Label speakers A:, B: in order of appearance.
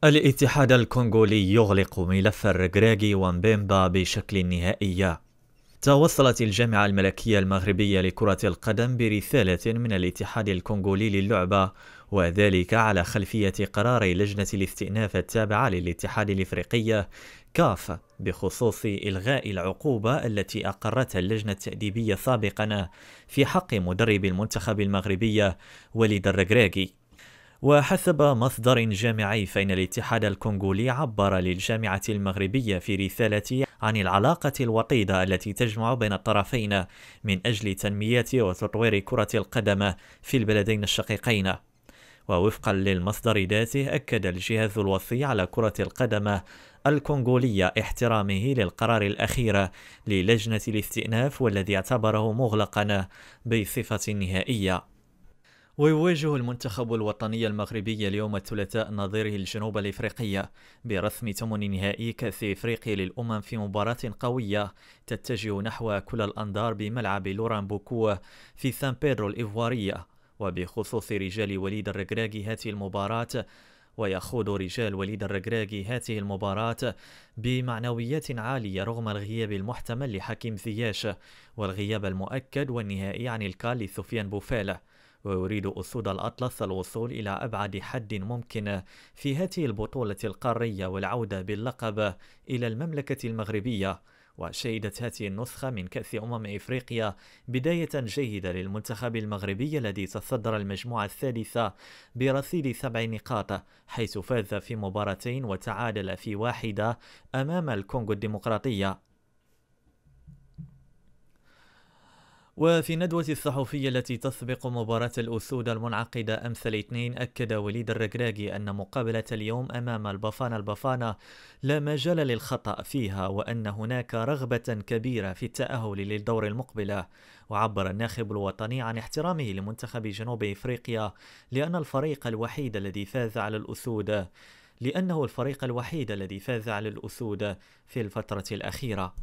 A: الاتحاد الكونغولي يغلق ملف الركراكي ومبيمبا بشكل نهائي. توصلت الجامعة الملكية المغربية لكرة القدم برسالة من الاتحاد الكونغولي للعبة، وذلك على خلفية قرار لجنة الاستئناف التابعة للاتحاد الإفريقي كاف بخصوص إلغاء العقوبة التي أقرتها اللجنة التأديبية سابقا في حق مدرب المنتخب المغربي وليد الركراكي. وحسب مصدر جامعي فإن الاتحاد الكونغولي عبر للجامعة المغربية في رسالة عن العلاقة الوطيدة التي تجمع بين الطرفين من أجل تنمية وتطوير كرة القدم في البلدين الشقيقين. ووفقا للمصدر ذاته، أكد الجهاز الوصي على كرة القدم الكونغولية احترامه للقرار الأخير للجنة الاستئناف والذي اعتبره مغلقا بصفة نهائية. ويواجه المنتخب الوطني المغربي اليوم الثلاثاء نظيره الجنوب الإفريقي برسم ثمن نهائي كأس إفريقيا للأمم في مباراة قوية تتجه نحو كل الأنظار بملعب لوران بوكو في سان بيدرو الإيفوارية. وبخصوص رجال وليد الركراكي هذه المباراة، ويخوض رجال وليد الركراكي هذه المباراة بمعنويات عالية رغم الغياب المحتمل لحكيم زياش والغياب المؤكد والنهائي عن الكال لسفيان بوفال. ويريد أسود الأطلس الوصول إلى أبعد حد ممكن في هذه البطولة القارية والعودة باللقب إلى المملكة المغربية. وشهدت هذه النسخة من كأس إفريقيا بداية جيدة للمنتخب المغربي الذي تصدر المجموعة الثالثة برصيد 7 نقاط، حيث فاز في مباراتين وتعادل في واحدة أمام الكونغو الديمقراطية. وفي الندوة الصحفية التي تسبق مباراة الأسود المنعقدة أمس الاثنين، أكد وليد الركراكي أن مقابلة اليوم أمام البافانا لا مجال للخطأ فيها، وأن هناك رغبة كبيرة في التأهل للدور المقبل. وعبر الناخب الوطني عن احترامه لمنتخب جنوب إفريقيا لأنه الفريق الوحيد الذي فاز على الأسود في الفترة الأخيرة.